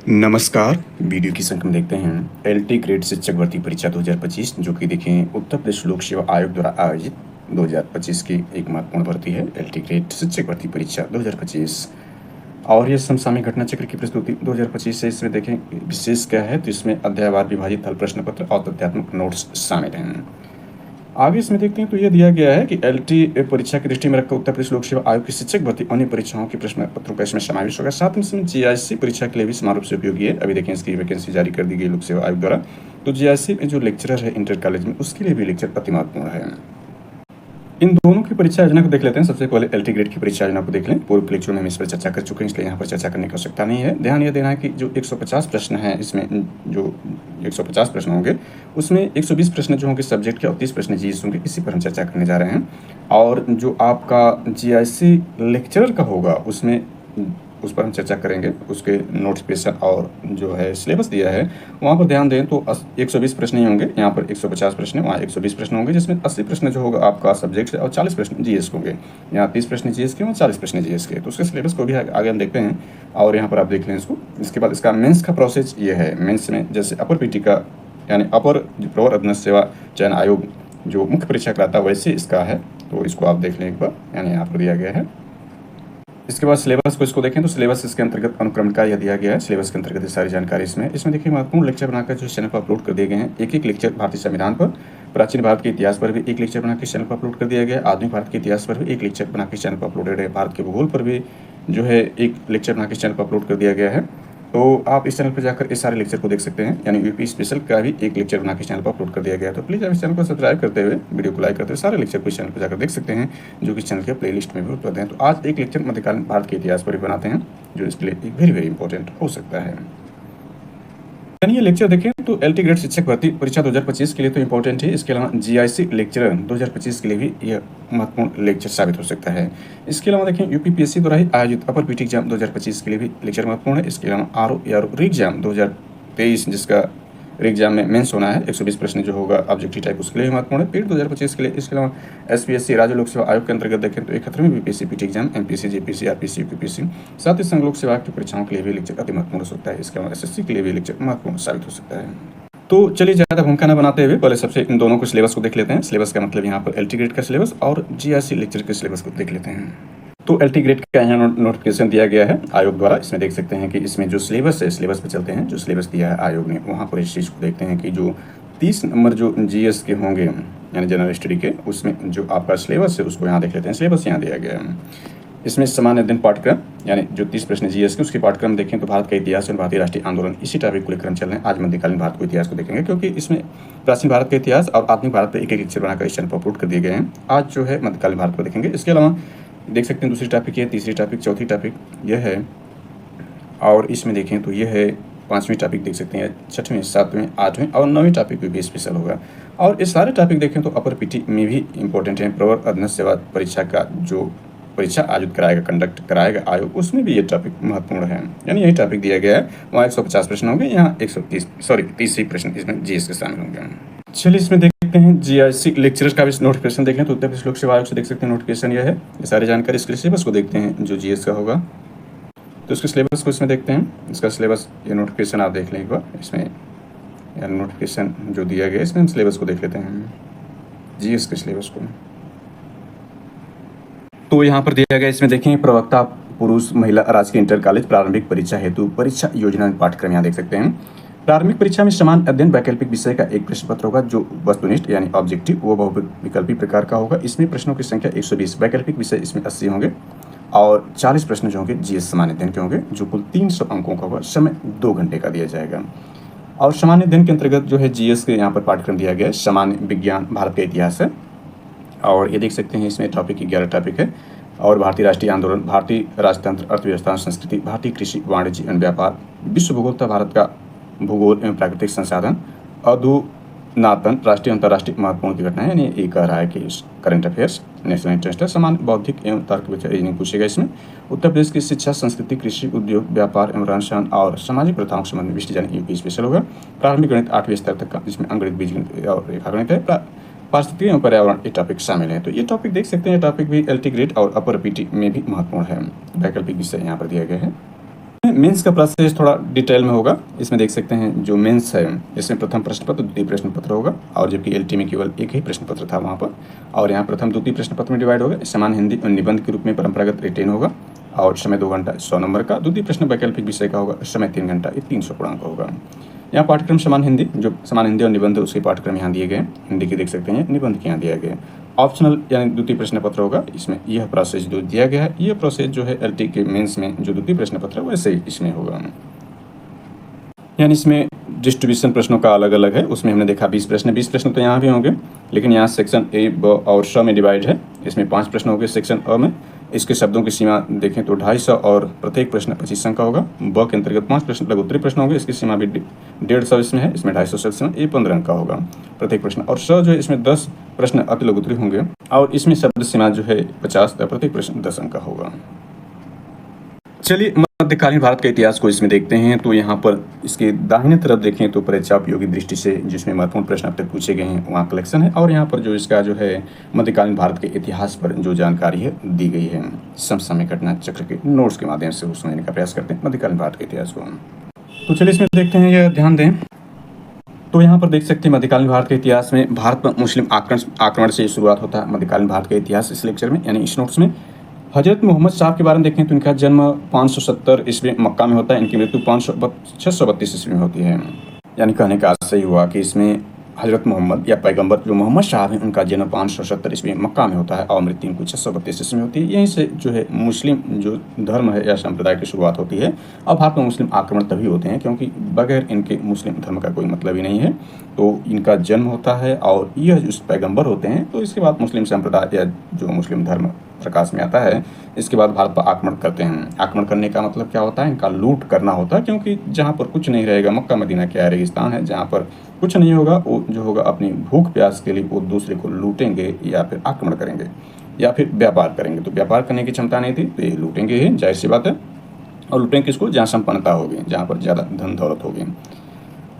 नमस्कार। वीडियो की संख्या में देखते हैं एलटी ग्रेड शिक्षक भर्ती परीक्षा 2025 जो कि देखें उत्तर प्रदेश लोक सेवा आयोग द्वारा आयोजित 2025 की एक महत्वपूर्ण भर्ती है एलटी ग्रेड शिक्षक भर्ती परीक्षा 2025। और ये समसामयिक घटना चक्र की प्रस्तुति 2025 से इसमें देखें विशेष क्या है तो इसमें अध्यायवार विभाजित हल प्रश्न पत्र और तथ्यात्मक नोट्स शामिल हैं। आगे इसमें देखते हैं तो यह दिया गया है कि एलटी परीक्षा की दृष्टि में रखकर उत्तर प्रदेश लोक सेवा आयोग की शिक्षक भर्ती अन्य परीक्षाओं के प्रश्न पत्रों का इसमें समावेश होगा। साथ में इसमें जीआईसी परीक्षा के लिए भी समान रूप से उपयोगी है। अभी देखें इसकी वैकेंसी जारी कर दी गई लोक सेवा आयोग द्वारा। तो जीआईसी में जो लेक्चरर है इंटर कॉलेज में उसके लिए भी लेक्चर अति महत्वपूर्ण है। इन दोनों की परीक्षा योजना को देख लेते हैं। सबसे पहले एलटी ग्रेड की परीक्षा योजना को देख लें। पूर्व लेक्चर में हम इस पर चर्चा कर चुके हैं, इसलिए यहाँ पर चर्चा करने की आवश्यकता नहीं है। ध्यान यह देना है कि जो 150 प्रश्न हैं इसमें जो 150 प्रश्न होंगे उसमें 120 प्रश्न जो होंगे सब्जेक्ट के और 30 प्रश्न जीएस होंगे। इसी पर हम चर्चा करने जा रहे हैं। और जो आपका जीआईसी लेक्चरर का होगा उसमें उस पर हम चर्चा करेंगे। उसके नोटिफिकेशन और जो है सिलेबस दिया है वहाँ पर ध्यान दें तो 120 प्रश्न ही होंगे। यहाँ पर 150 प्रश्न है, वहाँ 120 प्रश्न होंगे, जिसमें 80 प्रश्न जो होगा आपका सब्जेक्ट से और 40 प्रश्न जीएस के होंगे। यहाँ 30 प्रश्न जीएस के और 40 प्रश्न जीएस के। तो उसके सिलेबस को भी आगे हम देखते हैं और यहाँ पर आप देख लें इसको। इसके बाद इसका मेंस का प्रोसेस ये है। मेंस में जैसे अपर पीटी का यानी अपर प्रवर अधीनस्थ सेवा चयन आयोग जो मुख्य परीक्षा कराता है वैसे इसका है। तो इसको आप देख लें एक बार, यानी यहाँ पर दिया गया है। इसके बाद सिलेबस को इसको देखें तो सिलेबस इसके अंतर्गत अनुक्रम का यह दिया गया है। सिलेबस के अंतर्गत सारी जानकारी इसमें देखिए महत्वपूर्ण लेक्चर बनाकर जो चैनल पर अपलोड कर दिए गए हैं। एक लेक्चर भारतीय संविधान पर, प्राचीन भारत के इतिहास पर भी एक लेक्चर बना के चैनल पर अपलोड कर दिया गया है। आधुनिक भारत के इतिहास पर भी एक लेक्चर बना के चैनल पर अपलोडेड है। भारत के भूगोल पर भी जो है एक लेक्चर बना के चैनल पर अपलोड कर दिया गया है। तो आप इस चैनल पर जाकर इस सारे लेक्चर को देख सकते हैं। यानी यूपी स्पेशल का भी एक लेक्चर बना के चैनल पर अपलोड कर दिया गया है। तो प्लीज़ आप इस चैनल को सब्सक्राइब करते हुए वीडियो को लाइक करते हुए सारे लेक्चर को इस चैनल पर जाकर देख सकते हैं, जो कि चैनल के प्लेलिस्ट में भी उपलब्ध हैं। तो आज एक लेक्चर मध्यकालीन भारत के इतिहास पर भी बनाते हैं, जो इसके लिए वेरी वेरी इंपॉर्टेंट हो सकता है। यानी ये लेक्चर देखें तो एलटी ग्रेड शिक्षक भर्ती परीक्षा 2025 के लिए तो इंपॉर्टेंट है। इसके अलावा जीआईसी लेक्चरर 2025 के लिए भी यह महत्वपूर्ण लेक्चर साबित हो सकता है। इसके अलावा देखें यूपीपीएससी द्वारा ही आयोजित अपर पीटी एग्जाम 2025 के लिए भी लेक्चर महत्वपूर्ण है। इसके अलावा आरओ री एग्जाम 2023 जिसका एग्जाम में मेंस होना है 120 प्रश्न जो होगा ऑब्जेक्टिव टाइप उसके लिए महत्वपूर्ण है पीट 2025 के लिए। इसके अलावा एसपीएससी राज्य लोक सेवा आयोग के अंतर्गत देखें तो 71वें BPSC PT exam MPC JPC RPC UPPSC साथ ही संघ लोक सेवा की परीक्षाओं के लिए भी लेक्चर अति महत्वपूर्ण हो सकता है। इसके अलावा एसएससी के लिए भी लेक्चर महत्वपूर्ण साबित हो सकता है। तो चलिए ज़्यादा भूमिका न बनाते हुए पहले सबसे इन दोनों को सिलेबस को देख लेते हैं। सिलेबस का मतलब यहाँ पर एलटी ग्रेड का सिलेबस और जीआईसी लेक्चर के सिलेबस को देख लेते हैं। तो एलटी ग्रेड का यहाँ नोटिफिकेशन दिया गया है आयोग द्वारा। इसमें देख सकते हैं कि इसमें जो सिलेबस है, सिलेबस पे चलते हैं। जो सिलेबस दिया है आयोग ने वहाँ पर इस चीज़ को देखते हैं कि जो 30 नंबर जो जीएस के होंगे यानी जनरल स्टडी के, उसमें जो आपका सिलेबस है उसको यहाँ देख लेते हैं। सिलेबस यहाँ दिया गया है। इसमें सामान्य अध्ययन पाठ्यक्रम यानी जो 30 प्रश्न जीएस के उसके पाठ्यक्रम देखें तो भारत का इतिहास और भारतीय राष्ट्रीय आंदोलन इसी टॉपिक को लेकर हम चल रहे हैं। आज मध्यकालीन भारत को इतिहास को देखेंगे, क्योंकि इसमें प्राचीन भारत का इतिहास और आधुनिक भारत पर एक लेक्चर बनाकर इस चैनल पर अपलोड कर दिए गए हैं। आज जो है मध्यकालीन भारत को देखेंगे। इसके अलावा देख सकते हैं दूसरी टॉपिक है, तीसरी टॉपिक, चौथी टॉपिक यह है। और इसमें देखें तो यह है 5वीं टॉपिक देख सकते हैं, 6वीं, 7वीं, 8वीं और 9वीं टॉपिक भी स्पेशल होगा। और ये सारे टॉपिक देखें तो अपर पीटी में भी इंपॉर्टेंट है। प्रवर अधीनस्थ सेवा परीक्षा का जो परीक्षा आयोजित कराएगा, कंडक्ट कराएगा आयोग, उसमें भी ये टॉपिक महत्वपूर्ण है। यानी यही टॉपिक दिया गया है। वहाँ 150 प्रश्न होंगे, यहाँ 30 ही प्रश्न इसमें जीएस के शामिल होंगे। चलिए इसमें देखते हैं जीआईसी लेक्चरर्स का भी नोटिफिकेशन देखें तो उत्तर प्रदेश लोक सेवा आयोग से देख सकते हैं नोटिफिकेशन यह है। ये सारी जानकारी इसके सिलेबस को देखते हैं जो जीएस का होगा। तो इसके सिलेबस को इसमें देखते हैं। इसका सिलेबस ये नोटिफिकेशन आप देख लें एक बार। इसमें नोटिफिकेशन जो दिया गया इसमें हम सिलेबस को देख लेते हैं, जीएस के सिलेबस को। तो यहाँ पर दिया गया इसमें देखें प्रवक्ता पुरुष महिला राजकीय इंटर कॉलेज प्रारंभिक परीक्षा हेतु परीक्षा योजना पाठ्यक्रम यहाँ देख सकते हैं। प्रारंभिक परीक्षा में समान अध्ययन वैकल्पिक विषय का एक प्रश्न पत्र होगा जो वस्तुनिष्ठ यानी ऑब्जेक्टिव वो बहुविकल्पी प्रकार का होगा। इसमें प्रश्नों की संख्या 120, वैकल्पिक विषय इसमें 80 होंगे और 40 प्रश्न जो होंगे जीएस सामान्य अध्ययन के होंगे, जो कुल 300 अंकों का होगा। समय 2 घंटे का दिया जाएगा। और सामान्य अध्ययन के अंतर्गत जो है जीएस के यहाँ पर पाठ्यक्रम दिया गया है सामान्य विज्ञान, भारत का इतिहास है। और ये देख सकते हैं इसमें टॉपिक 11 टॉपिक है। और भारतीय राष्ट्रीय आंदोलन, भारतीय राजतंत्र, अर्थव्यवस्था, संस्कृति, भारतीय कृषि, वाणिज्य एवं व्यापार, विश्व भूगोल तथा भारत का भूगोल एवं प्राकृतिक संसाधन, अधुनातन राष्ट्रीय अंतर्राष्ट्रीय महत्वपूर्ण की घटना है। यानी ये कह रहा है कि करंट अफेयर्स, नेशनल इंटरेस्ट है। समान बौद्धिक एवं तर्क रीजनिंग पूछेगा इसमें। उत्तर प्रदेश की शिक्षा, संस्कृति, कृषि, उद्योग, व्यापार एवं रहन सहन और सामाजिक प्रथाओं के संबंध में विस्तृत यानी यूपी स्पेशल होगा। प्रारंभिक गणित 8वीं स्तर तक का, जिसमें अंकगणित, बीजगणित और रेखागणित है। पारिस्थितिकी एवं पर्यावरण ये टॉपिक शामिल है। तो ये टॉपिक देख सकते हैं। टॉपिक भी एलटी ग्रेड और अपर पीटी में भी महत्वपूर्ण है। वैकल्पिक विषय यहाँ पर दिया गया है। मेंस का प्रोसेस थोड़ा डिटेल में होगा। इसमें देख सकते हैं जो मेंस है इसमें प्रथम प्रश्न पत्र, द्वितीय प्रश्न पत्र होगा, और जबकि एलटी में केवल एक ही प्रश्न पत्र था वहाँ पर। और यहाँ प्रथम द्वितीय प्रश्न पत्र में डिवाइड होगा। समान हिंदी और निबंध के रूप में परंपरागत रिटेन होगा, और समय 2 घंटा 100 नंबर का। द्वितीय प्रश्न वैकल्पिक विषय का होगा, समय 3 घंटा, ये 300 पूर्णांक होगा। यहाँ पाठ्यक्रम समान हिंदी, जो समान हिंदी और निबंध उसके पाठ्यक्रम यहाँ दिए गए। हिंदी के देख सकते हैं, निबंध के यहाँ दिया गया। ऑप्शनल यानी द्वितीय प्रश्न पत्र होगा। इसमें यह प्रोसेस जो दिया गया है, यह प्रोसेस जो है एलटी के मेंस में जो द्वितीय प्रश्न पत्र है वैसे ही इसमें होगा। यानी इसमें डिस्ट्रीब्यूशन प्रश्नों का अलग अलग है। उसमें हमने देखा 20 प्रश्न तो यहाँ भी होंगे, लेकिन यहाँ सेक्शन ए, ब और श में डिवाइड है। इसमें 5 प्रश्न होंगे सेक्शन अ में। इसके शब्दों की सीमा देखें तो 250 और प्रत्येक प्रश्न 25 अंक का होगा। ब के अंतर्गत 5 प्रश्न लघु उत्तरीय प्रश्न होंगे, इसकी सीमा भी 150 इसमें है। इसमें 250 सेक्शन, ये 15 अंक का होगा प्रत्येक प्रश्न। और श जो है इसमें 10 प्रश्न अति लघु उत्तरीय होंगे, और इसमें शब्द सीमा जो है 50, प्रत्येक प्रश्न 10 अंक का होगा। चलिए मध्यकालीन भारत के इतिहास को इसमें देखते हैं। तो यहाँ पर इसके दाहिने तरफ देखें तो परीक्षा उपयोगी दृष्टि से जिसमें महत्वपूर्ण प्रश्न अब तक पूछे गए हैं वहाँ कलेक्शन है, और यहाँ पर जो इसका जो है मध्यकालीन भारत के इतिहास पर जो जानकारी है दी गई है समसामयिक घटना चक्र के नोट्स के माध्यम से, वो समझने का प्रयास करते हैं मध्यकालीन भारत के इतिहास को। तो चलिए इसमें देखते हैं, यह ध्यान दें। तो यहाँ पर देख सकते हैं मध्यकालीन भारत के इतिहास में भारत पर मुस्लिम आक्रमण से शुरुआत होता है मध्यकालीन भारत के इतिहास इस लेक्चर में, यानी इस नोट्स में। हजरत मोहम्मद साहब के बारे में देखें तो इनका जन्म 570 ईस्वी मक्का में होता है। इनकी मृत्यु 632 ईस्वी में होती है। यानी कहने का आशय हुआ कि इसमें हजरत मोहम्मद या पैगंबर जो मोहम्मद साहब हैं उनका जन्म 570 ईस्वी मक्का में होता है, और मृत्यु इनको 632 ईस्वी में होती है। यहीं से जो है मुस्लिम जो धर्म है या संप्रदाय की शुरुआत होती है। और भारत में मुस्लिम आक्रमण तभी होते हैं क्योंकि बगैर इनके मुस्लिम धर्म का कोई मतलब ही नहीं है। तो इनका जन्म होता है और यह उस पैगंबर होते हैं। तो इसके बाद मुस्लिम संप्रदाय या जो मुस्लिम धर्म प्रकाश में आता है, इसके बाद भारत पर आक्रमण करते हैं। आक्रमण करने का मतलब क्या होता है? इनका लूट करना होता है, क्योंकि जहाँ पर कुछ नहीं रहेगा, मक्का मदीना क्या रेगिस्तान है, जहाँ पर कुछ नहीं होगा, वो जो होगा अपनी भूख प्यास के लिए वो दूसरे को लूटेंगे या फिर आक्रमण करेंगे या फिर व्यापार करेंगे। तो व्यापार करने की क्षमता नहीं थी तो ये लूटेंगे ही, जाहिर सी बात है। और लूटेंगे किसको? जहाँ संपन्नता होगी, जहाँ पर ज़्यादा धन दौलत होगी।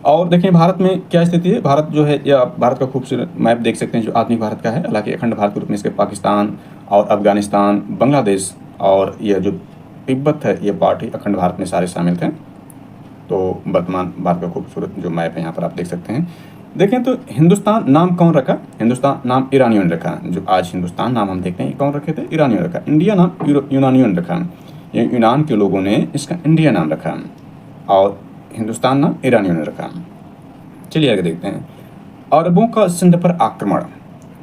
और देखें भारत में क्या स्थिति है। भारत जो है, या भारत का खूबसूरत मैप देख सकते हैं जो आधुनिक भारत का है। हालांकि अखंड भारत के रूप में इसके पाकिस्तान और अफगानिस्तान, बांग्लादेश और यह जो तिब्बत है, ये पार्ट ही अखंड भारत में सारे शामिल थे। तो वर्तमान भारत का खूबसूरत जो मैप है यहाँ पर आप देख सकते हैं। देखें तो हिंदुस्तान नाम कौन रखा? हिंदुस्तान नाम ईरानियों ने रखा। जो आज हिंदुस्तान नाम हम देखते हैं कौन रखे थे? ईरानियों ने रखा। इंडिया नाम यूनानियों ने रखा। ये यूनान के लोगों ने इसका इंडिया नाम रखा, और हिंदुस्तान नाम ईरानियों ने रखा। चलिए आगे देखते हैं। अरबों का सिंध पर आक्रमण,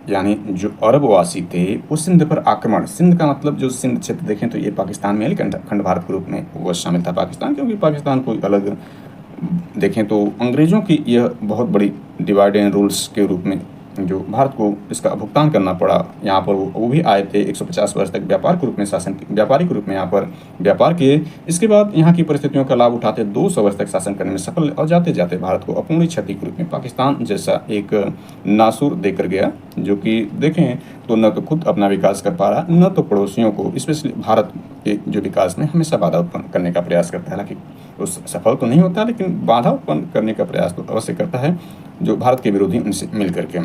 यानी जो अरबवासी थे वो सिंध पर आक्रमण। सिंध का मतलब जो सिंध क्षेत्र देखें तो ये पाकिस्तान में है, लेकिन अखंड भारत के रूप में वो शामिल था पाकिस्तान, क्योंकि पाकिस्तान कोई अलग देखें तो अंग्रेज़ों की यह बहुत बड़ी डिवाइड एंड रूल्स के रूप में जो भारत को इसका भुगतान करना पड़ा। यहाँ पर वो भी आए थे 150 वर्ष तक व्यापार के रूप में शासन, व्यापारी के रूप में यहाँ पर व्यापार किए। इसके बाद यहाँ की परिस्थितियों का लाभ उठाते 200 वर्ष तक शासन करने में सफल, और जाते जाते भारत को अपूर्णीय क्षति के रूप में पाकिस्तान जैसा एक नासूर देकर गया, जो कि देखें तो न तो खुद अपना विकास कर पा रहा, न तो पड़ोसियों को, स्पेशली भारत के जो विकास में हमेशा बाधा उत्पन्न करने का प्रयास करता है। हालांकि उस सफल तो नहीं होता, लेकिन बाधा उत्पन्न करने का प्रयास तो अवश्य करता है जो भारत के विरोधी उनसे मिल करके।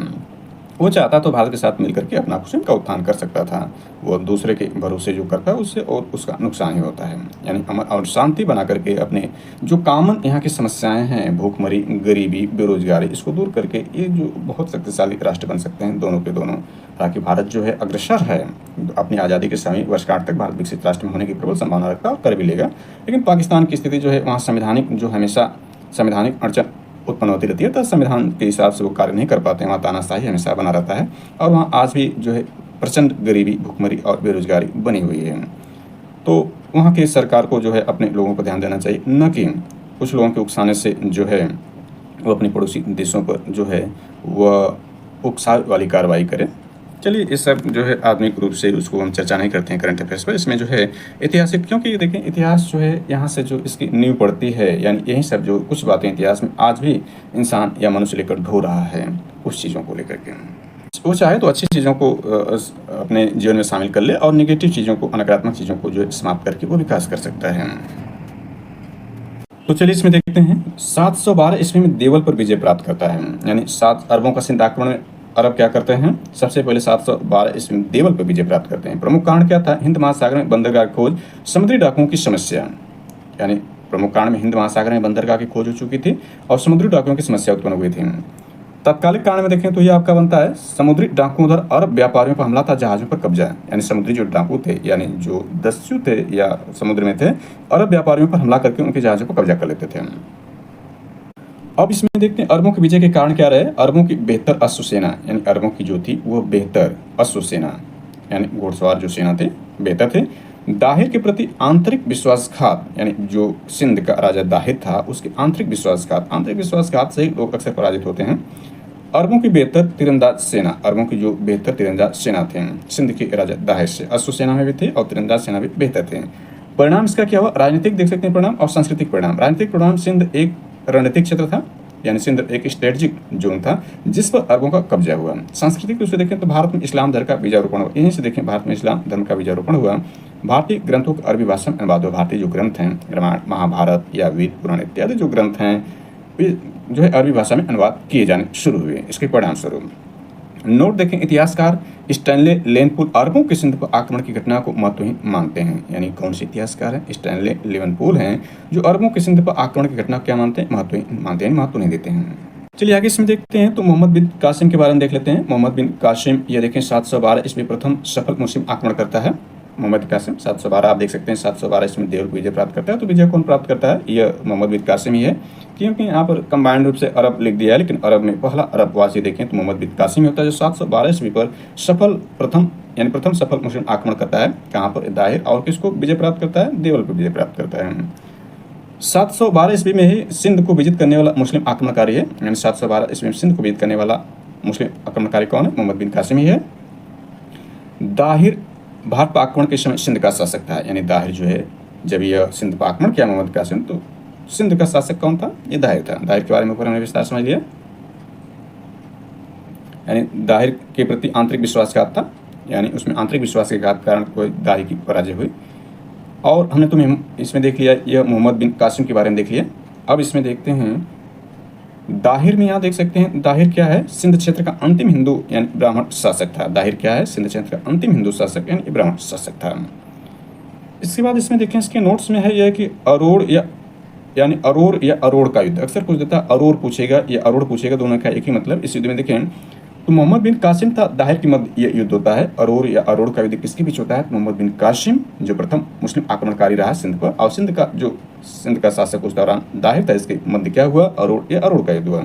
वो चाहता तो भारत के साथ मिलकर के अपना कुछ का उत्थान कर सकता था। वो दूसरे के भरोसे जो करता है उससे और उसका नुकसान ही होता है। यानी अमन और शांति बना करके अपने जो कॉमन यहाँ की समस्याएं हैं, भूखमरी, गरीबी, बेरोजगारी, इसको दूर करके ये जो बहुत शक्तिशाली राष्ट्र बन सकते हैं दोनों के दोनों। हालांकि भारत जो है अग्रसर है, अपनी आज़ादी के समय वर्षगांठ तक भारत विकसित राष्ट्र में होने की प्रबल संभावना रखता है और कर भी लेगा। लेकिन पाकिस्तान की स्थिति जो है वहाँ संवैधानिक जो हमेशा संवैधानिक अड़चन उत्पन्न होती रहती है, तो संविधान के हिसाब से वो कार्य नहीं कर पाते हैं। वहाँ तानाशाही हमेशा बना रहता है, और वहाँ आज भी जो है प्रचंड गरीबी, भुखमरी और बेरोजगारी बनी हुई है। तो वहाँ की सरकार को जो है अपने लोगों पर ध्यान देना चाहिए, न कि कुछ लोगों के उकसाने से जो है वो अपने पड़ोसी देशों पर जो है वह उकसाव वाली कार्रवाई करे। चलिए इस सब जो है आधुनिक रूप से उसको हम चर्चा नहीं करते हैं करंट अफेयर्स पर। इसमें जो है ऐतिहासिक, क्योंकि देखें इतिहास जो है यहाँ से जो इसकी नींव पड़ती है, यानी यही सब जो कुछ बातें इतिहास में आज भी इंसान या मनुष्य लेकर ढो रहा है उस चीज़ों को लेकर के। वो चाहे तो अच्छी चीज़ों को अपने जीवन में शामिल कर ले, और निगेटिव चीज़ों को, नकारात्मक चीज़ों को जो है समाप्त करके वो विकास कर सकता है। तो चलिए इसमें देखते हैं। 712 ईस्वी में देवल पर विजय प्राप्त करता है, यानी 7 अरबों का सिंध आक्रमण में अरब क्या करते हैं? सबसे पहले 712 ईस्वी में देवल पर विजय प्राप्त करते हैं। प्रमुख कारण क्या था? हिंद महासागर में बंदरगाह खोज, समुद्री डाकुओं की समस्या। यानी प्रमुख कारण में हिंद महासागर में बंदरगाह की खोज हो चुकी थी और समुद्री डाकुओं की समस्या उत्पन्न हुई थी। तत्कालिक कारण में देखें तो ये आपका बनता है समुद्री डाकुओं द्वारा अरब व्यापारियों पर हमला था, जहाजों पर कब्जा, यानी समुद्री जो डाकू थे यानी जो दस्यु थे या समुद्र में थे, अरब व्यापारियों पर हमला करके उनके जहाजों पर कब्जा कर लेते थे। अब इसमें देखते हैं अरबों के विजय के कारण क्या रहे। अरबों की बेहतर अश्वसेना, यानी अरबों की जो थी वो बेहतर अश्वसेना यानी घुड़सवार जो सेना थे बेहतर थे। दाहिर के प्रति आंतरिक विश्वासघात, यानी जो सिंध का राजा दाहिर था उसके आंतरिक विश्वासघात से लोग अक्सर पराजित होते हैं। अरबों की बेहतर तीरंदाज सेना, अरबों की जो बेहतर तीरंदाज सेना थे सिंध के राजा दाहिर से, अश्व सेना में भी थे और तीरंदाज सेना भी बेहतर थे। परिणाम इसका क्या हुआ, राजनीतिक देख सकते हैं परिणाम और सांस्कृतिक परिणाम। राजनीतिक परिणाम, सिंध एक रणनीतिक क्षेत्र था, यानी सिंध एक स्ट्रेटेजिक जोन था जिस पर अरबों का कब्जा हुआ। सांस्कृतिक रूप से देखें तो भारत में इस्लाम धर्म का बीजारोपण हुआ, यहीं से देखें भारत में इस्लाम धर्म का बीजारोपण हुआ। भारतीय ग्रंथों का अरबी भाषा में अनुवाद हुआ। भारतीय जो ग्रंथ हैं रामायण महाभारत या वेद पुराण इत्यादि जो ग्रंथ हैं वे जो है अरबी भाषा में अनुवाद किए जाने शुरू हुए। इसके परिणाम स्वरूप नोट देखें, इतिहासकार स्टैनले लेवनपूल अरबों के सिंध पर आक्रमण की घटना को महत्वहीन मानते हैं। यानी कौन से इतिहासकार हैं, स्टैनले लेवनपूल हैं, जो अरबों के सिंध पर आक्रमण की घटना क्या मानते हैं, महत्वहीन मानते हैं, महत्व नहीं देते हैं। चलिए आगे इसमें देखते हैं तो मोहम्मद बिन कासिम के बारे में देख लेते हैं। मोहम्मद बिन कासिम ये देखें 712 ईस्वी प्रथम सफल मुस्लिम आक्रमण करता है। मोहम्मद कासिम 712 आप देख सकते हैं 712 इसमें देवल को विजय प्राप्त करता है। तो विजय कौन प्राप्त करता है, यह मोहम्मद बिन कासिम ही है, क्योंकि यहाँ पर कंबाइंड रूप से अरब लिख दिया है, लेकिन अरब में पहला अरबवासी देखें तो मोहम्मद बिन कासिम ही होता है जो 712 ईस्वी पर प्रथम सफल मुस्लिम आक्रमण करता है। कहाँ पर, दाहिर, और किसको विजय प्राप्त करता है, देवल पर विजय प्राप्त करता है। 712 ईस्वी में ही सिंध को विजित करने वाला मुस्लिम आक्रमणकारी है, यानी 712 ईस्वी में सिंध को विजित करने वाला मुस्लिम आक्रमणकारी कौन है, मोहम्मद बिन कासिम ही है। दाहिर भारत पर आक्रमण के समय सिंध का शासक था, यानी दाहिर जो है जब यह सिंध पर आक्रमण किया मोहम्मद कासिम तो सिंध का शासक कौन था, ये दाहिर था। दाहिर के बारे में ऊपर हमने विस्तार समझ लिया, यानी दाहिर के प्रति आंतरिक विश्वासघात था, यानी उसमें आंतरिक विश्वास के कारण कोई दाहिर की पराजय हुई। और हमने तुम्हें इसमें देख लिया यह मोहम्मद बिन कासिम के बारे में देख लिया। अब इसमें देखते हैं दाहिर में, यहाँ देख सकते हैं दाहिर क्या है, सिंध क्षेत्र का अंतिम हिंदू यानी ब्राह्मण शासक था। दाहिर क्या है, सिंध क्षेत्र का अंतिम हिंदू शासक यानी ब्राह्मण शासक था। इसके बाद इसमें देखें इसके नोट्स में है यह कि अरोड़ या अरोड़ का युद्ध, अक्सर कुछ देता है अरोड़ पूछेगा या अरोड़ पूछेगा, दोनों का एक ही मतलब। इस युद्ध में देखें तो मोहम्मद बिन कासिम था दाहिर के मध्य ये युद्ध होता है। अरोड़ या अरोड़ का युद्ध किसके बीच होता है, मोहम्मद बिन कासिम जो प्रथम मुस्लिम आक्रमणकारी रहा सिंध पर, और सिंध का शासक उस दौरान दाहिर था, इसके मध्य क्या हुआ, अरोड़ या अरोड़ का युद्ध हुआ।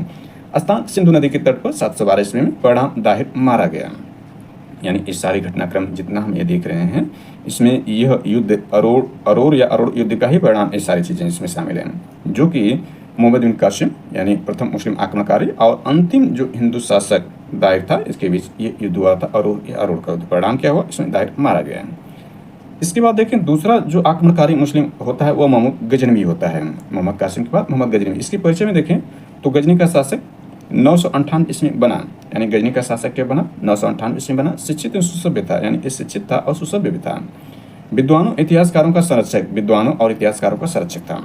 स्थान सिंधु नदी के तट पर 712 ईस्वी में परिणाम दाहिर मारा गया। यानी इस सारी घटनाक्रम जितना हम ये देख रहे हैं इसमें यह युद्ध अरोड़ या अरोड़ युद्ध का ही परिणाम, ये सारी चीज़ें इसमें शामिल हैं, जो कि मोहम्मद बिन कासिम यानी प्रथम मुस्लिम आक्रमणकारी और अंतिम जो हिंदू शासक दाहिर था, इसके बीच ये युद्ध हुआ था अरोड़ या अरोड़ का युद्ध। परिणाम क्या हुआ, इसमें दाहिर मारा गया। इसके बाद देखें दूसरा जो आक्रमणकारी मुस्लिम होता है वह मोहम्मद गजनवी होता है। मोहम्मद कासिम के बाद मोहम्मद गजनवी। इसके परिचय में देखें तो गजनी का शासक 958 ईस्वी बना, यानी गजनी का शासक क्या बना, 958 ईस्वी बना। शिक्षित सुसभ्य था, यानी शिक्षित था और सुसभ्य भी था। विद्वानों और इतिहासकारों का संरक्षक था।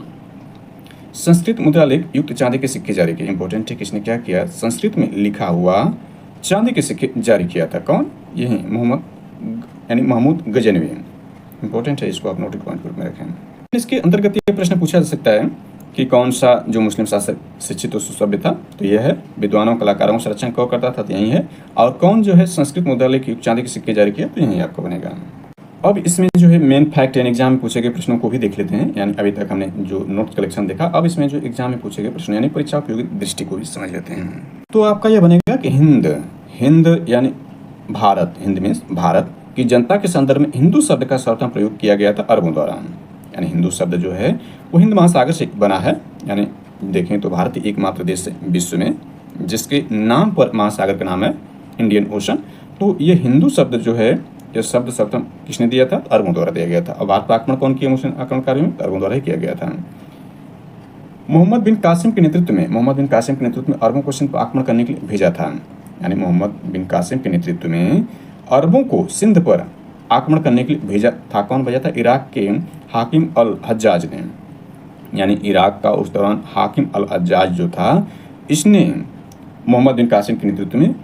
संस्कृत मुद्रा लेख युक्त चांदी के सिक्के जारी किए। इंपॉर्टेंट है, किसने क्या किया, संस्कृत में लिखा हुआ चांदी के सिक्के जारी किया था। कौन, यही महमूद गजनवी। इंपॉर्टेंट है, इसको आप नोटिस पॉइंट के रूप में रखें। इसके अंतर्गत ये प्रश्न पूछा जा सकता है कि कौन सा जो मुस्लिम शासक शिक्षित और सुसभ्य था, तो यह है। विद्वानों कलाकारों का संरक्षण कौन करता था, तो यही है। और कौन जो है संस्कृत मुद्रा लेख युक्त चांदी के सिक्के जारी किया, तो यही आपको बनेगा। अब इसमें जो है मेन फैक्ट यानी एग्जाम में पूछे गए प्रश्नों को भी देख लेते हैं। यानी अभी तक हमने जो नोट कलेक्शन देखा, अब इसमें जो एग्जाम में पूछे गए प्रश्न यानी परीक्षा उपयोगी दृष्टि को भी समझ लेते हैं। तो आपका यह बनेगा कि हिंद यानी भारत, हिंद मीन्स भारत की जनता के संदर्भ में हिंदू शब्द का सर्वप्रथम प्रयोग किया गया था अरबों द्वारा। यानी हिंदू शब्द जो है वो हिंद महासागर से बना है। यानी देखें तो भारत एकमात्र देश है विश्व में जिसके नाम पर महासागर का नाम है इंडियन ओशन। तो ये हिंदू शब्द जो है, यह शब्द सर्वप्रथम किसने दिया था, अरबों द्वारा दिया गया था। और भारत पर आक्रमण कौन किया मुस्लिम आक्रमणकारियों में, अरबों द्वारा ही किया गया था। मोहम्मद बिन कासिम के नेतृत्व में अरबों को सिंध पर आक्रमण करने के लिए भेजा था। यानी मोहम्मद बिन कासिम के नेतृत्व में अरबों को सिंध पर आक्रमण करने के लिए भेजा था। कौन भेजा था, इराक के हाकिम अल हज्जाज ने। यानी इराक का उस दौरान हाकिम अल हज्जाज जो था, इसने मोहम्मद बिन कासिम के नेतृत्व में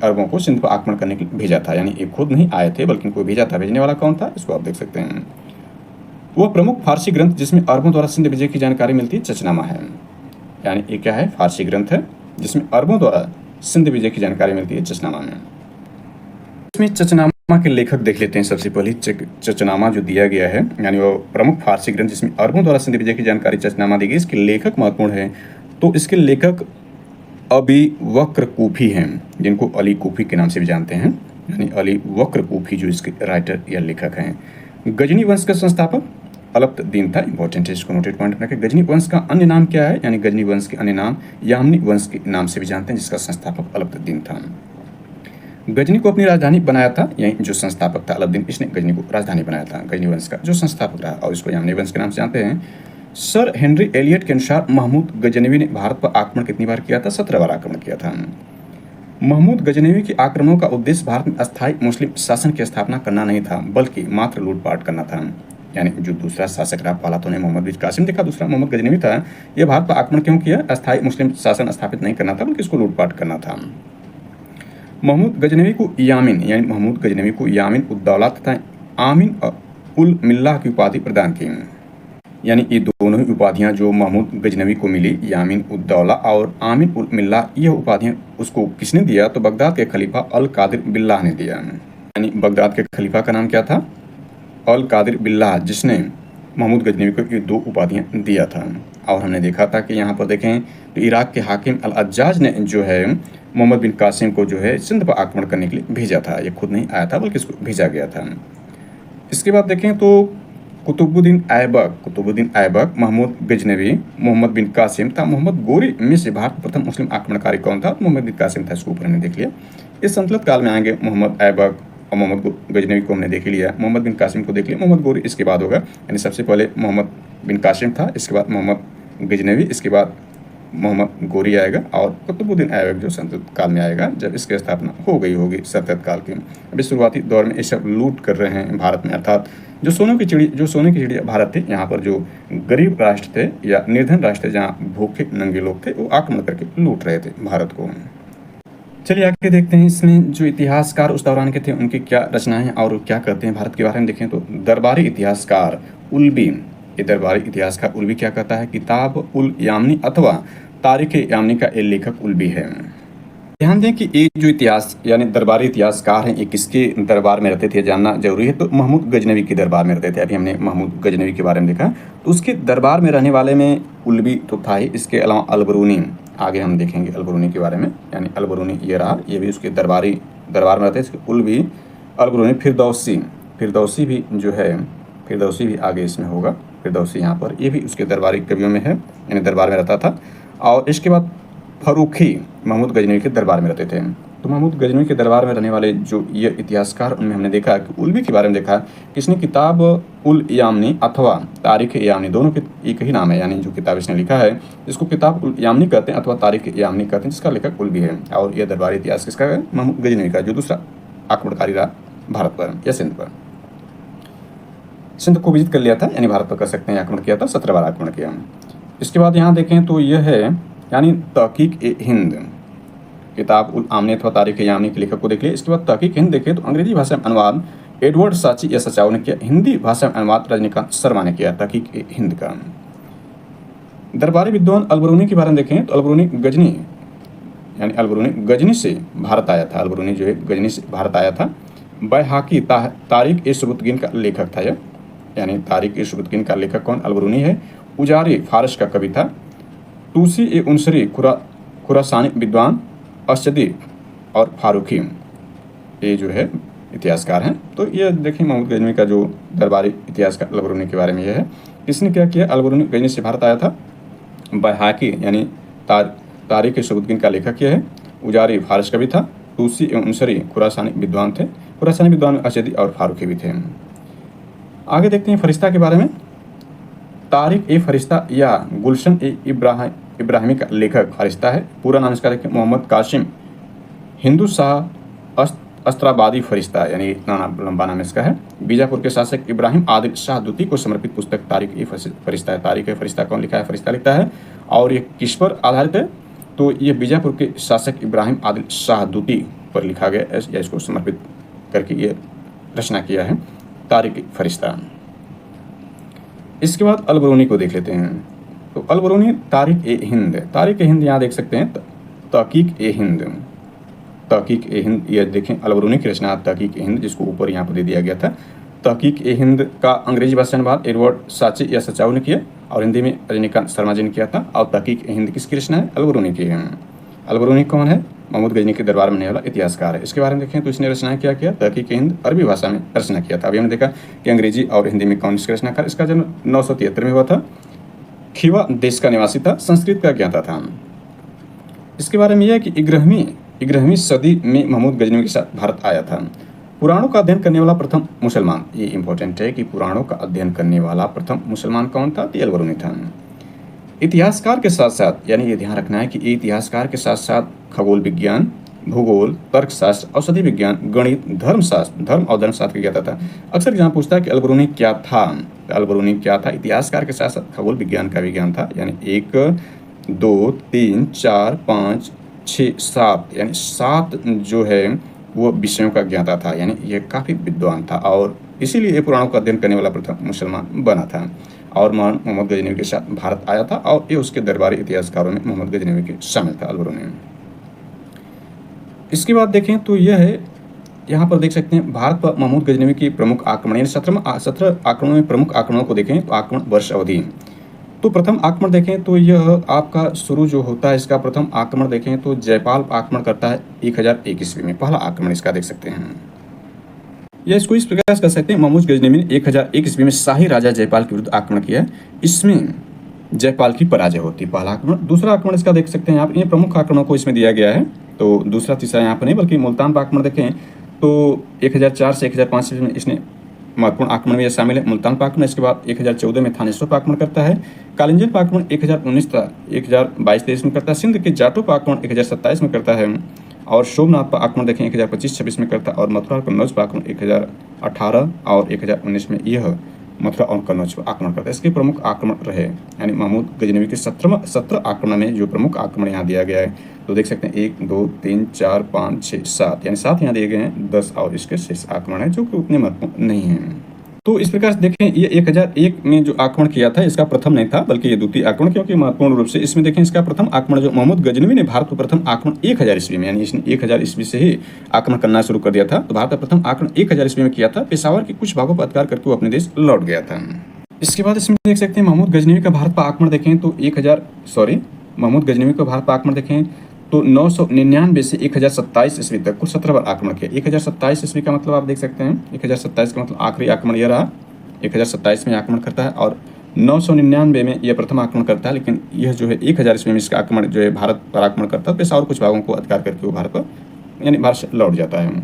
अरबों को सिंध पर आक्रमण करने के लिए भेजा था। यानी ये खुद नहीं आए थे बल्कि कोई भेजा था। भेजने वाला कौन था, इसको आप देख सकते हैं। वह प्रमुख फारसी ग्रंथ जिसमें अरबों द्वारा सिंध विजय की जानकारी मिलती है चचनामा है। यानी ये क्या है, फारसी ग्रंथ है जिसमें अरबों द्वारा सिंध विजय की जानकारी मिलती है चचनामा में। इसमें चचनामा के लेखक देख लेते हैं। सबसे पहले चचनामा जो दिया गया है, यानी वो प्रमुख फारसी ग्रंथ जिसमें अरबों द्वारा सिंध विजय की जानकारी चचनामा दी गई, इसके लेखक महत्वपूर्ण है। तो इसके लेखक अबी बकर कूफी हैं, जिनको अली कूफी के नाम से भी जानते हैं, यानी अली बकर कूफी जो इसके राइटर या लेखक हैं। गजनी वंश का संस्थापक अलब्द-इन था। इंपॉर्टेंट है, इसको नोटेड पॉइंट रखें। गजनी वंश का अन्य नाम क्या है, यानी गजनी वंश के अन्य नाम यामनी वंश के नाम से भी जानते हैं, जिसका संस्थापक अलब्द-इन था। गजनी को अपनी राजधानी बनाया था, यही जो संस्थापक था अलब्द-इन, इसने गजनी को राजधानी बनाया था, गजनी वंश का जो संस्थापक रहा, और इसको यामनी वंश के नाम से जानते हैं। सर हेनरी एलियट के अनुसार महमूद गजनवी ने भारत पर आक्रमण कितनी बार किया था? 17 बार आक्रमण किया था। महमूद गजनवी के आक्रमणों का उद्देश्य भारत में अस्थायी मुस्लिम शासन की स्थापना करना नहीं था, बल्कि मात्र लूटपाट करना था। यानी जो दूसरा शासक रहा पहला तो ने मोहम्मद बिन कासिम देखा, दूसरा मोहम्मद गजनवी था। यह भारत पर आक्रमण क्यों किया? अस्थायी मुस्लिम शासन स्थापित नहीं करना था, बल्कि इसको लूटपाट करना था। महमूद गजनवी को यामिन, यानी महमूद गजनवी को यामिन उद्दौला तथा आमिन उल मिल्लाह की उपाधि प्रदान की। यानी ये दोनों ही उपाधियां जो महमूद गजनवी को मिली, यामिन उद्दौला और आमिन उल मिल्लाह, यह उपाधियां उसको किसने दिया? तो बगदाद के खलीफा अल कादिर बिल्लाह ने दिया। यानी बगदाद के खलीफा का नाम क्या था? अल कादिर बिल्लाह, जिसने महमूद गजनवी को ये 2 उपाधियां दिया था। और हमने देखा था कि यहाँ पर देखें तो इराक के हाकिम अल अज्जाज ने जो है मोहम्मद बिन कासिम को जो है सिंध पर आक्रमण करने के लिए भेजा था। ये खुद नहीं आया था, बल्कि इसको भेजा गया था। इसके बाद देखें तो कुतुबुद्दीन ऐबक, महमूद गजनवी, मोहम्मद बिन कासिम था। मोहम्मद गोरी में से भारत प्रथम मुस्लिम आक्रमणकारी कौन था? मोहम्मद बिन कासिम था। इसको ऊपर हमने देख लिया। इस संतुलित काल में आएंगे मोहम्मद ऐबक और मोहम्मद गजनवी को हमने देख लिया, मोहम्मद बिन कासिम को देख लिया, मोहम्मद गोरी इसके बाद होगा। यानी सबसे पहले मोहम्मद बिन कासिम था, इसके बाद मोहम्मद गजनवी, इसके बाद मोहम्मद गोरी आएगा, और कुतुबुद्दीन ऐबक जो संतुलित काल में आएगा, जब इसकी स्थापना हो गई होगी सल्तनत काल की। अभी शुरुआती दौर में ये सब लूट कर रहे हैं भारत में, अर्थात जो सोने की चिड़िया भारत थे, यहाँ पर जो गरीब राष्ट्र थे या निर्धन राष्ट्र थे, जहाँ भूखे नंगे लोग थे, वो आक्रमण करके लूट रहे थे भारत को। चलिए आगे देखते हैं इसमें जो इतिहासकार उस दौरान के थे उनकी क्या रचनाएं हैं और क्या कहते हैं भारत के बारे में। देखें तो दरबारी इतिहासकार उल्बी, ये दरबारी इतिहासकार उल्बी क्या कहता है? किताब उल यामनी अथवा तारीख यामनी का ये लेखक उल्बी है। ध्यान दें कि ये जो इतिहास यानी दरबारी इतिहासकार हैं, ये किसके दरबार में रहते थे जानना जरूरी है। तो महमूद गजनवी के दरबार में रहते थे। अभी हमने महमूद गजनवी के बारे में देखा, तो उसके दरबार में रहने वाले में उल्बी तो था ही। इसके अलावा अलबरूनी, आगे हम देखेंगे अलबरूनी के बारे में, यानी अलबरूनी ये रहा, ये भी उसके दरबार में रहते हैं। उल्बी, अलबरूनी, फिरदौसी भी जो है, फिरदौसी भी आगे इसमें होगा। फिरदौसी यहाँ पर ये भी उसके दरबारी कवियों में है, यानी दरबार में रहता था। और इसके बाद फरूखी महमूद गजनवी के दरबार में रहते थे। तो महमूद गजनवी के दरबार में रहने वाले जो ये इतिहासकार, उनमें हमने देखा कि उल्बी के बारे में देखा कि इसने किताब उल यामनी अथवा तारीख यामनी, दोनों के एक ही नाम है, यानी जो किताब इसने लिखा है इसको किताब उल यामनी कहते हैं अथवा तारीख यामनी कहते हैं, जिसका लेखक उल्बी है। और यह दरबारी इतिहास किसका है? महमूद गजनवी का, जो दूसरा आक्रमणकारी रहा भारत पर या सिंध पर। सिंध को विजिट कर लिया था, यानी भारत पर कर सकते हैं आक्रमण किया था, 17 बार आक्रमण किया। इसके बाद यहाँ देखें तो यह है यानी तहकीक-ए-हिंद, किताब उल आमनी अथवा तारीख यामनी के लेखक को देख लिया। इसके बाद तहकीक-ए-हिंद देखें तो अंग्रेजी भाषा में अनुवाद एडवर्ड साची या सचाओ ने किया, हिंदी भाषा में अनुवाद रजनीकांत शर्मा ने किया तहकीक-ए-हिंद का। दरबारी विद्वान अलबरूनी के बारे में देखें तो अलबरूनी गजनी से भारत आया था। अलबरूनी जो है गजनी से भारत आया था। बैहाकी तारीख-ए-सुबुतगीन का लेखक था यह, यानी तारीख-ए-सुबुतगीन का लेखक कौन? अलबरूनी है। उजारी फारस का कवि था। तूसी-ए-उनसरी खुरासानी विद्वान, असदी और फारूकी ये जो है इतिहासकार हैं। तो ये देखिए महमूद गजनवी का जो दरबारी इतिहासकार अलबरूनी के बारे में यह है। किसने क्या किया? अलबरूनी गजनी से भारत आया था। बैहाकी यानी तारीख-ए-सुबुतगीन का लेखक यह है। उजारी फारस कवि था। तूसी-ए-उनसरी खुरासानी विद्वान थे। खुरासानी विद्वान में असदी और फारूकी भी थे। आगे देखते हैं फरिश्ता के बारे में। तारिक-ए-फरिश्ता या गुलशन-ए-इब्राहिमी का लेखक फरिश्ता है। पूरा नाम इसका देखिए मोहम्मद कासिम हिंदू शाह अस्त्राबादी फरिश्ता, यानी इतना लंबा नाम इसका है। बीजापुर के शासक इब्राहिम आदिल शाह द्वितीय को समर्पित पुस्तक तारिक-ए-फरिश्ता है। तारिक-ए-फरिश्ता कौन लिखा है? फरिश्ता लिखता है। और ये किस पर आधारित है? तो ये बीजापुर के शासक इब्राहिम आदिल शाह द्वितीय पर लिखा गया या इसको समर्पित करके ये रचना किया है तारिक-ए-फरिश्ता। इसके बाद अलबरूनी को देख लेते हैं। तो अलबरूनी तारिक-ए-हिंद, तारिक-ए-हिंद यहाँ देख सकते हैं, तहकीक-ए-हिंद, तहकीक-ए-हिंद, ये देखें अलबरूनी की रचना तहकीक-ए-हिंद, जिसको ऊपर यहाँ पर दे दिया गया था। तहकीक-ए-हिंद का अंग्रेजी भाषा अनुवाद एडवर्ड साचे या सचाऊ ने किया और हिंदी में रजनीकांत शर्मा जी ने किया था। और तहकीक-ए-हिंद किसकी रचना है? अलबरूनी की है। अलबरूनी कौन है? महमूद गजनी के दरबार में रहने वाला इतिहासकार है। इसके बारे में देखें तो इसने रचना क्या किया? तहकीक-ए-हिंद अरबी भाषा में रचना किया था। अभी हमने देखा कि अंग्रेजी और हिंदी में कौन इसका रचनाकार। इसका जन्म 973 में हुआ था। खीवा देश का निवासी था, संस्कृत का ज्ञाता था। इसके बारे में यह है कि 11वीं सदी में महमूद गजनवी के साथ भारत आया था। पुराणों का अध्ययन करने वाला प्रथम मुसलमान, ये इंपॉर्टेंट है कि पुराणों का अध्ययन करने वाला प्रथम मुसलमान कौन था? तो अलबरूनी था। इतिहासकार के साथ साथ, यानी ये ध्यान रखना है कि इतिहासकार के साथ साथ खगोल विज्ञान, भूगोल, तर्कशास्त्र, औषधि विज्ञान, गणित, धर्म और धर्मशास्त्र का ज्ञाता था। अक्सर यहाँ पूछता है कि अलबरूनी क्या था? अलबरूनी क्या था? इतिहासकार के साथ साथ खगोल विज्ञान का भी ज्ञान था, यानी 1 2 3 4 5 6 7, यानी 7 जो है वो विषयों का ज्ञाता था, यानी ये काफ़ी विद्वान था और इसीलिए ये पुराणों का अध्ययन करने वाला प्रथम मुसलमान बना था। और मोहम्मद गजनवी के साथ भारत आया था और ये उसके दरबारी इतिहासकारों में मोहम्मद गजनवी के शामिल था अलबरूनी। इसके बाद देखें तो यह है, यहाँ पर देख सकते हैं भारत पर महमूद गजनवी की प्रमुख आक्रमण, यानी 17 आक्रमणों में प्रमुख आक्रमणों को देखें तो आक्रमण वर्ष अवधि। तो प्रथम आक्रमण देखें तो यह आपका शुरू जो होता है, इसका प्रथम आक्रमण देखें तो जयपाल आक्रमण करता है 1001 ईस्वी में, पहला आक्रमण इसका देख सकते हैं। या इसको इस प्रकार कर सकते हैं, महमूद गजनवी ने 1001 ईस्वी में शाही राजा जयपाल के विरुद्ध आक्रमण किया। इसमें जयपाल की पराजय होती है, पहला आक्रमण। दूसरा आक्रमण इसका देख सकते हैं आप, ये प्रमुख आक्रमणों को इसमें दिया गया है, तो दूसरा तीसरा यहाँ पर नहीं, बल्कि मुल्तान पर आक्रमण देखें तो 1004 से 1005 में इसने महत्वपूर्ण आक्रमण में शामिल है, मुल्तान पर आक्रमण। इसके बाद 1014 में थानेश्वर पर आक्रमण करता है। कालिंजर पर आक्रमण 1019 तक 1022-23 में करता है। सिंध के जाटों पर आक्रमण 1027 में करता है और सोमनाथ पर आक्रमण देखें 1025-26 में करता है और मथुरा और कन्नौज पर आक्रमण 1018 और 1019 में यह मथुरा और कन्नौज पर आक्रमण करता है। इसके प्रमुख आक्रमण रहे, यानी महमूद गजनवी के 17 आक्रमण में जो प्रमुख आक्रमण यहाँ दिया गया है तो देख सकते हैं 1 2 3 4 5 6 7, यानी 7 यहाँ दिए गए हैं, 10 और इसके शेष आक्रमण है जो कि उतने महत्वपूर्ण नहीं हैं। तो इस प्रकार से देखें ये 1001 में जो आक्रमण किया था इसका प्रथम नहीं था, बल्कि ये द्वितीय आक्रमण, क्योंकि महत्वपूर्ण रूप से इसमें देखें इसका प्रथम आक्रमण जो महमूद गजनवी ने भारत पर प्रथम आक्रमण 1000 ईस्वी में, यानी इसने 1000 ईस्वी से ही आक्रमण करना शुरू कर दिया था। तो भारत पर प्रथम आक्रमण 1000 ईस्वी में किया था। पेशावर के कुछ भागों पर अधिकार करके वो अपने देश लौट गया था। इसके बाद इसमें देख सकते हैं महमूद गजनवी का भारत पर आक्रमण देखें तो महमूद गजनवी का भारत पर आक्रमण देखें तो 999 से 1027 ईस्वी तक कुल 17 बार आक्रमण किया। 1027 ईस्वी का मतलब आप देख सकते हैं, 1027 का मतलब आखिरी आक्रमण यह रहा, 1027 में आक्रमण करता है और 999 में यह प्रथम आक्रमण करता है। लेकिन यह जो है 1000 ईस्वी में इसका आक्रमण जो है भारत पर आक्रमण करता है, पेशावर कुछ भागों को अधिकार करके वो भारत पर यानी भारत से लौट जाता है।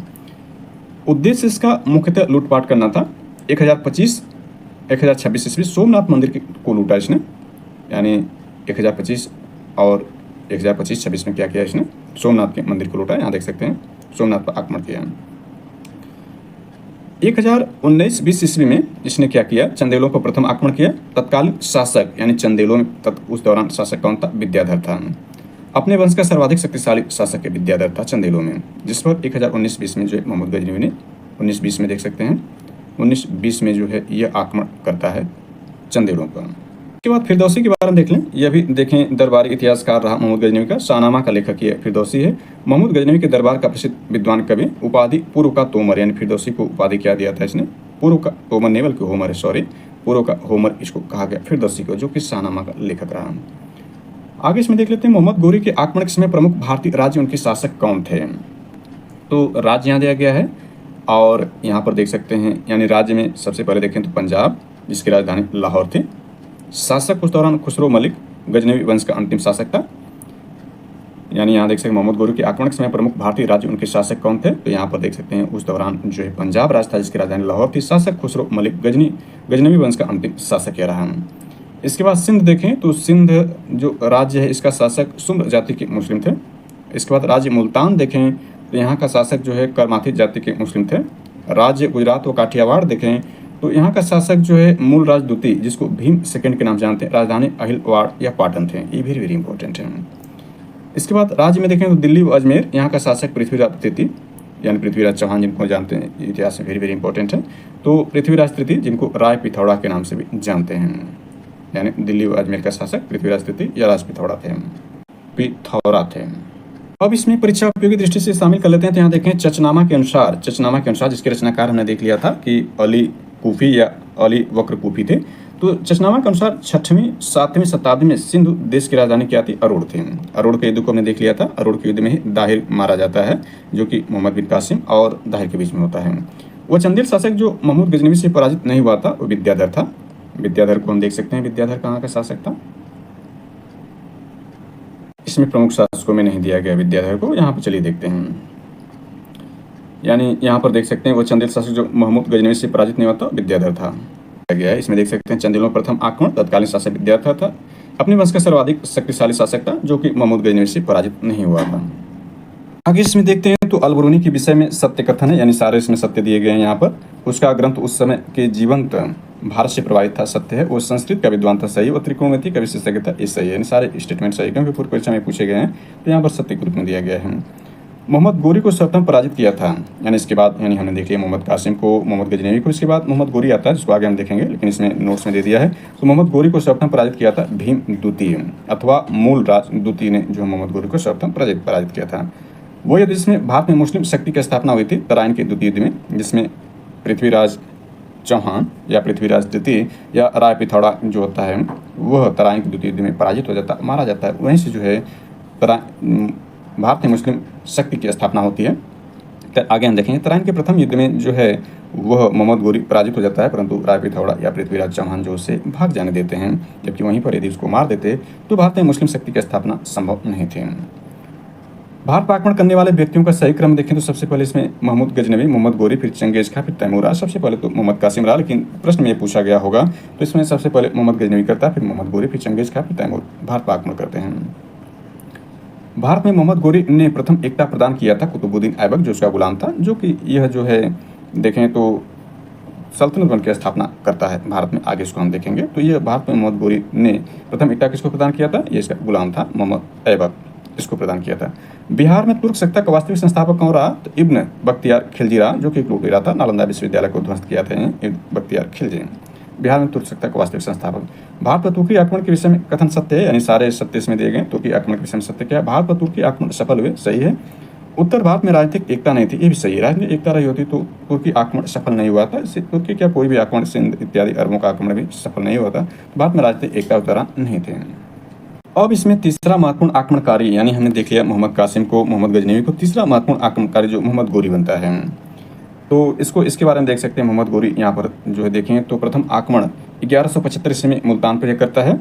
उद्देश्य इसका मुख्यतः लूटपाट करना था। 1026 ईस्वी सोमनाथ मंदिर को लूटा इसने, यानी 1025 और 1025-26 में क्या किया इसने? सोमनाथ के मंदिर को लूटा। यहाँ देख सकते हैं सोमनाथ पर आक्रमण किया। 1019-20 ईस्वी में इसने क्या किया? चंदेलों पर प्रथम आक्रमण किया। तत्कालीन शासक यानी चंदेलों में उस दौरान शासक कौन था? विद्याधर था। अपने वंश का सर्वाधिक शक्तिशाली शासक के विद्याधर था चंदेलों में, जिस पर 1019-20 में जो है महमूद गजनवी ने 19-20 में देख सकते हैं 19-20 में जो है यह आक्रमण करता है चंदेलों पर। इसके बाद फिरदौसी के बारे में देख लें। यह भी देखें दरबारी इतिहासकार रहा महमूद गजनवी का। शाहनामा का लेखक ये फिरदौसी है। महमूद गजनवी के दरबार का प्रसिद्ध विद्वान कवि, उपाधि पूर्व का तोमर, यानी फिरदौसी को उपाधि क्या दिया था इसने? पूर्व का तोमर नहीं बल्कि होमर है, पूर्व का होमर इसको कहा गया फिरदौसी को, जो कि शाहनामा का लेखक रहा। आगे इसमें देख लेते हैं मोहम्मद गोरी के आक्रमण के समय प्रमुख भारतीय राज्य उनके शासक कौन थे? तो राज्य यहाँ दिया गया है और यहाँ पर देख सकते हैं, यानी राज्य में सबसे पहले देखें तो पंजाब, जिसकी राजधानी लाहौर थी। शासक उस दौरान खुसरो मलिक गजनवी वंश का अंतिम शासक था। यानी यहाँ देख सकते हैं मोहम्मद गोरी के आक्रमण के समय प्रमुख भारतीय राज्य उनके शासक कौन थे? तो यहाँ पर देख सकते हैं उस दौरान जो है पंजाब राज्य था, जिसकी राजधानी लाहौर थी। शासक खुसरो मलिक गजनवी वंश का अंतिम शासक यह रहा। इसके बाद सिंध देखें तो सिंध जो राज्य है इसका शासक सुम्र जाति के मुस्लिम थे। इसके बाद राज्य मुल्तान देखें तो यहाँ का शासक जो है कर्माथी जाति के मुस्लिम थे। राज्य गुजरात व काठियावाड़ देखें तो यहाँ का शासक जो है मूल राजदूती, जिसको भीम सेकंड के नाम जानते हैं, राजधानी अहिलवाड़ या पाटन थे। ये वेरी इंपॉर्टेंट है। इसके बाद राज्य में देखें तो दिल्ली व अजमेर, यहाँ का शासक पृथ्वीराज द्वितीय। यानी पृथ्वीराज चौहान जिनको जानते हैं, इतिहास में वेरी वेरी इंपॉर्टेंट है। तो पृथ्वीराज तृतीय जिनको राय पिथौड़ा के नाम से भी जानते हैं, यानी दिल्ली व अजमेर का शासक पृथ्वीराज तृतीय या राज पिथौरा थे। अब इसमें परीक्षा उपयोगी दृष्टि से शामिल कर लेते हैं। तो यहाँ देखें चचनामा के अनुसार जिसके रचनाकार हमने देख लिया था कि अली कूफी या अली वक्र कूफी थे। तो चचनामा के अनुसार 6वीं 7वीं शताब्दी में सिंधु देश की राजधानी क्या थी? अरोड़ थी। अरोड़ के युद्ध को हमने देख लिया था। अरोड़ के युद्ध में ही दाहिर मारा जाता है, जो कि मोहम्मद बिन कासिम और दाहिर के बीच में होता है। वह चंदेल शासक जो महमूद गजनवी से पराजित नहीं हुआ था वो विद्याधर था। विद्याधर को हम देख सकते हैं, विद्याधर कहाँ का शासक था? इसमें प्रमुख शासकों में नहीं दिया गया विद्याधर को, यहाँ पर चलिए देखते हैं। यानी यहाँ पर देख सकते हैं वो चंदेल शासक जो महमूद गजनवी से पराजित नहीं हुआ था विद्याधर था गया है। इसमें देख सकते हैं चंदेलों पर प्रथम आक्रमण तत्कालीन शासक विद्याधर था। अपने वंश का सर्वाधिक शक्तिशाली शासक था जो कि महमूद गजनवी से पराजित नहीं हुआ था। आगे इसमें देखते हैं तो अलबरूनी के विषय में सत्य कथन है, यानी सारे इसमें सत्य दिए गए हैं। यहाँ पर उसका ग्रंथ उस समय के जीवंत भारत से प्रभावित था, सत्य है। वो संस्कृत का विद्वान था, सही। वो त्रिकोणमिति का विशेषज्ञ था, ये सही है। यानी सारे स्टेटमेंट सही, क्योंकि पूर्व परीक्षा में पूछे गए हैं तो यहाँ पर सत्य के रूप में दिया गया है। मोहम्मद गोरी को सर्वप्रथम पराजित किया था, यानी इसके बाद यानी हमने देख लिया मोहम्मद कासिम को, मोहम्मद गजनवी को, इसके बाद मोहम्मद गोरी आता है जिसको आगे हम देखेंगे, लेकिन इसमें नोट्स में दे दिया है। तो मोहम्मद गोरी को सर्वप्रथम पराजित किया था भीम द्वितीय अथवा मूल राज द्वितीय ने जो मोहम्मद गोरी को सर्वप्रथम पराजित किया था। वो युद्ध जिसमें भारत में मुस्लिम शक्ति की स्थापना हुई थी तराइन के द्वितीय युद्ध में, जिसमें पृथ्वीराज चौहान या पृथ्वीराज द्वितीय या राय पिथौड़ा जो होता है वह तराइन के द्वितीय युद्ध में पराजित हो जाता, मारा जाता है। वहीं से जो है भारत में मुस्लिम शक्ति की स्थापना होती है। तो आगे हम देखेंगे तराइन के प्रथम युद्ध में जो है वह मोहम्मद गोरी पराजित हो जाता है, परंतु राय पिथौड़ा या पृथ्वीराज चौहान जो उसे भाग जाने देते हैं, जबकि वहीं पर यदि उसको मार देते तो भारत में मुस्लिम शक्ति की स्थापना संभव नहीं थी। भारत पर आक्रमण करने वाले व्यक्तियों का सही क्रम देखें तो सबसे पहले इसमें महमूद गजनवी, मोहम्मद गोरी, फिर चंगेज खां, फिर तैमूर। सबसे पहले तो मोहम्मद कासिम रहा, लेकिन प्रश्न में ये पूछा गया होगा तो इसमें सबसे पहले मोहम्मद गजनवी करता है, फिर मोहम्मद गोरी, फिर चंगेज खां, फिर तैमूर भारत पर आक्रमण करते हैं। भारत में मोहम्मद गोरी ने प्रथम एकता प्रदान किया था कुतुबुद्दीन ऐबक जो उसका गुलाम था, जो कि यह जो है देखें तो सल्तनत बन की स्थापना करता है भारत में। आगे इसको हम देखेंगे। तो यह भारत में मोहम्मद गोरी ने प्रथम एकता किसको प्रदान किया था? ये इसका गुलाम था मोहम्मद ऐबक, इसको प्रदान किया था। बिहार में तुर्क सत्ता का वास्तविक संस्थापक कौन रहा? तो इब्न बख्तियार खिलजी रहा, जो कि एक लुटेरा था। नालंदा विश्वविद्यालय को ध्वस्त किया था इब्न बख्तियार खिलजी। बिहार में तुर्क सत्ता का वास्तविक संस्थापक। भारत पर तुर्की आक्रमण के विषय में कथन सत्य है, यानी सारे सत्य इसमें दिए गए। तुर्की आक्रमण के विषय में सत्य क्या है? भारत पर तुर्की आक्रमण सफल हुए, सही है। उत्तर भारत में राजनीतिक एकता नहीं थी, ये भी सही है। राजनीतिक एकता रही होती तो तुर्की आक्रमण सफल नहीं हुआ था। इससे तुर्की क्या कोई भी आक्रमण, सिंध इत्यादि अरबों का आक्रमण भी सफल नहीं हुआ था। भारत में राजनीतिक एकता उस दौरान नहीं थे। अब इसमें तीसरा महत्वपूर्ण आक्रमणकारी, यानी हमने देख लिया मोहम्मद कासिम को, मोहम्मद गजनवी को, तीसरा महत्वपूर्ण आक्रमणकारी जो मोहम्मद गोरी बनता है। तो इसके बारे में देख सकते हैं। मोहम्मद गोरी यहाँ पर जो है देखें तो प्रथम आक्रमण 1175 ईस्वी में मुल्तान पर करता है।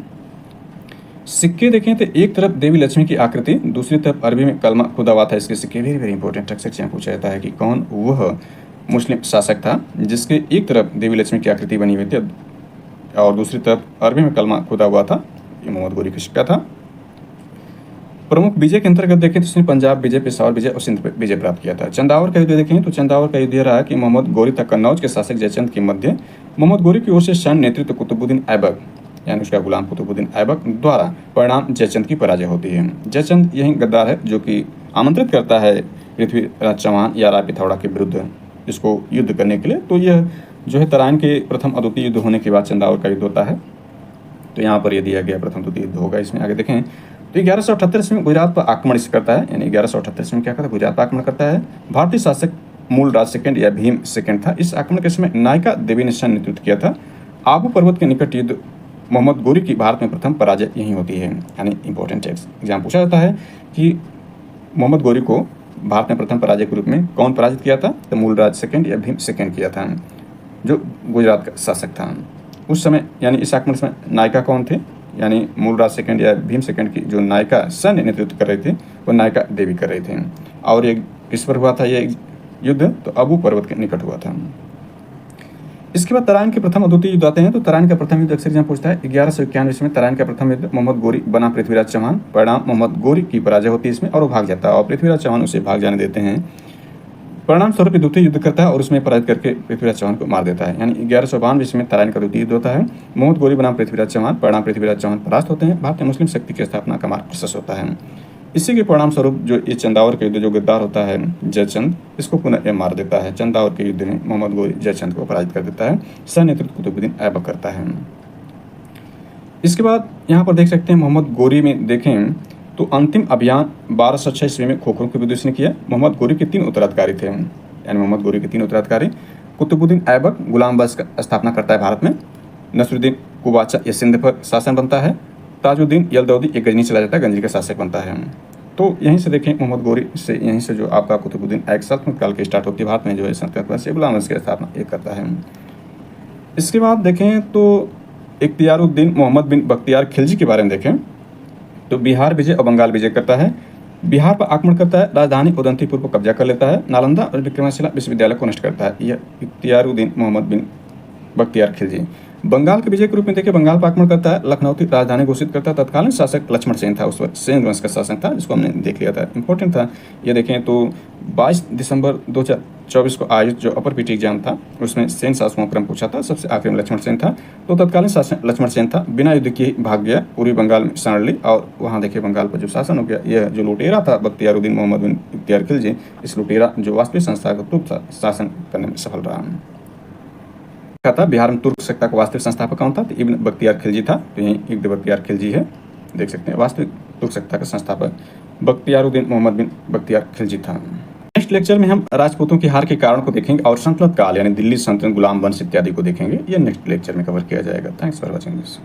सिक्के देखें तो एक तरफ देवी लक्ष्मी की आकृति, दूसरी तरफ अरबी में कलमा खुदा हुआ था। इसके सिक्के वेरी वेरी इंपॉर्टेंट अक्सर से पूछा जाता है कि कौन वह मुस्लिम शासक था जिसके एक तरफ देवी लक्ष्मी की आकृति बनी हुई थी और दूसरी तरफ अरबी में कलमा खुदा हुआ था। ये मोहम्मद गोरी का सिक्का था। प्रमुख विजय के अंतर्गत देखें तो इसने पंजाब विजय, पेशावर विजय और सिंध विजय प्राप्त किया था। चंदावर का युद्ध देखें तो चंदावर का युद्ध यह रहा कि मोहम्मद गोरी तक कन्नौज के शासक जयचंद के मध्य मोहम्मद गोरी की ओर से सैन्य नेतृत्व कुतुबुद्दीन ऐबक यानी उसका गुलाम कुतुबुद्दीन ऐबक द्वारा परिणाम जयचंद की पराजय होती है। जयचंद यही गद्दार है जो कि आमंत्रित करता है पृथ्वीराज चौहान या राय पिथौड़ा के विरुद्ध इसको युद्ध करने के लिए। तो यह जो है तराइन के प्रथम अद्वितीय युद्ध होने के बाद चंदावर का युद्ध होता है। तो यहाँ पर यह दिया गया प्रथम द्वितीय युद्ध होगा। इसमें आगे देखें तो 1178 में गुजरात पर आक्रमण करता है, यानी 1178 में क्या करता है? गुजरात पर आक्रमण करता है। भारतीय शासक मूल राज सेकंड या भीम सेकंड था। इस आक्रमण के समय नायका देवी ने सैन्य नेतृत्व किया था। आबू पर्वत के निकट युद्ध मोहम्मद गोरी की भारत में प्रथम पराजय यही होती है। यानी इंपॉर्टेंट एग्जाम पूछा जाता है कि मोहम्मद गोरी को भारत में प्रथम पराजय के रूप में कौन पराजित किया था? तो मूल राज सेकंड या भीम सेकंड किया था, जो गुजरात का शासक था उस समय। यानी इस आक्रमण में नायका कौन थे? यानी मूलराज सेकंड या भीम सेकंड की जो नायका सैन्य नेतृत्व कर रहे थे वो नायका देवी कर रहे थे। और ये किस पर हुआ था ये युद्ध? तो अबू पर्वत के निकट हुआ था। इसके बाद तराइन के प्रथम अद्वितीय युद्ध आते हैं। तो तराइन का प्रथम युद्ध अक्सर यहाँ पूछता है। 1191 में तराइन का प्रथम युद्ध मोहम्मद गोरी बना पृथ्वीराज चौहान, परिणाम मोहम्मद गोरी की पराजय होती है इसमें और वो भाग जाता है और पृथ्वीराज चौहान उसे भाग जाने देते हैं। परिणाम स्वरूप द्वितीय युद्ध करता है और उसमें पराजित करके पृथ्वीराज चौहान को मार देता है। यानी 1192 में तराइन का द्वितीय युद्ध होता है। मोहम्मद गोरी बनाम पृथ्वीराज चौहान, परिणाम पृथ्वीराज चौहान परास्त होते हैं। भारत में मुस्लिम शक्ति की स्थापना का मार्ग प्रशस्त होता है। इसी के परिणाम स्वरूप जो ये चंदावर के युद्ध जो गद्दार होता है जयचंद, इसको पुनः मार देता है। चंदावर के युद्ध में मोहम्मद गोरी जयचंद को पराजित कर देता है। सह नेतृत्व कुतुबुद्दीन ऐबक करता है। इसके बाद यहाँ पर देख सकते हैं मोहम्मद गोरी में देखें तो अंतिम अभियान 1206 ईस्वी में खोखरों के विरुद्ध इसने किया। मोहम्मद गोरी के 3 उत्तराधिकारी थे, यानी मोहम्मद गोरी के 3 उत्तराधिकारी। कुतुबुद्दीन ऐबक गुलाम वंश का स्थापना करता है भारत में। नसरुद्दीन कुबाचा ये सिंध पर शासन बनता है। ताजुद्दीन यलदौदी एक गजनी चला जाता है, गंजी का शासक बनता है। तो यहीं से देखें मोहम्मद गोरी से यहीं से जो आपका कुतुबुद्दीन ऐबक सल्तनत काल की स्टार्ट होती है भारत में, जो है सल्तनत वंश गुलाम वंश की स्थापना एक करता है। इसके बाद देखें तो इख्तियारुद्दीन मोहम्मद बिन बख्तियार खिलजी के बारे में देखें तो बिहार विजय और बंगाल विजय करता है। बिहार पर आक्रमण करता है, राजधानी उदंतीपुर को कब्जा कर लेता है, नालंदा और विक्रमशिला विश्वविद्यालय को नष्ट करता है। यह इख्तियारुद्दीन मोहम्मद बिन बख्तियार खिलजी। बंगाल के विजय के रूप में देखिए बंगाल पर आक्रमण करता है, लखनऊ राजधानी घोषित करता है। तत्कालीन शासक लक्ष्मण सेन था, उस वक्त सेन वंश का शासक था, जिसको हमने देख लिया था, इंपॉर्टेंट था। ये देखें तो 22 दिसंबर 2024 को आयोजित जो अपर पीटी एग्जाम था उसमें सेन शासकों क्रम पूछा था। सबसे आखिरी में लक्ष्मण सेन था। तो तत्कालीन शासक लक्ष्मण सेन था, बिना युद्ध किए भाग गया, पूर्वी बंगाल में शरण ली और वहाँ देखिए बंगाल पर जो शासन हो गया। यह जो लुटेरा था बख्तियारुद्दीन मोहम्मद बिन इख्तियार खिलजी, इस लुटेरा जो वास्तविक संस्थागत रूप था शासन करने में सफल रहा था। बिहार में तुर्क सत्ता का वास्तविक संस्थापक कौन था? तो इब्न बख्तियार खिलजी था। तो यही इब्न बख्तियार खिलजी है, देख सकते हैं वास्तविक तुर्क सत्ता का संस्थापक बख्तियारुद्दीन मोहम्मद बिन बख्तियार खिलजी था। नेक्स्ट लेक्चर में हम राजपूतों की हार के कारण को देखेंगे और सल्तनत काल यानी दिल्ली सल्तनत, गुलाम वंश इत्यादि को देखेंगे। यह नेक्स्ट लेक्चर में कवर किया जाएगा। Thanks for watching this.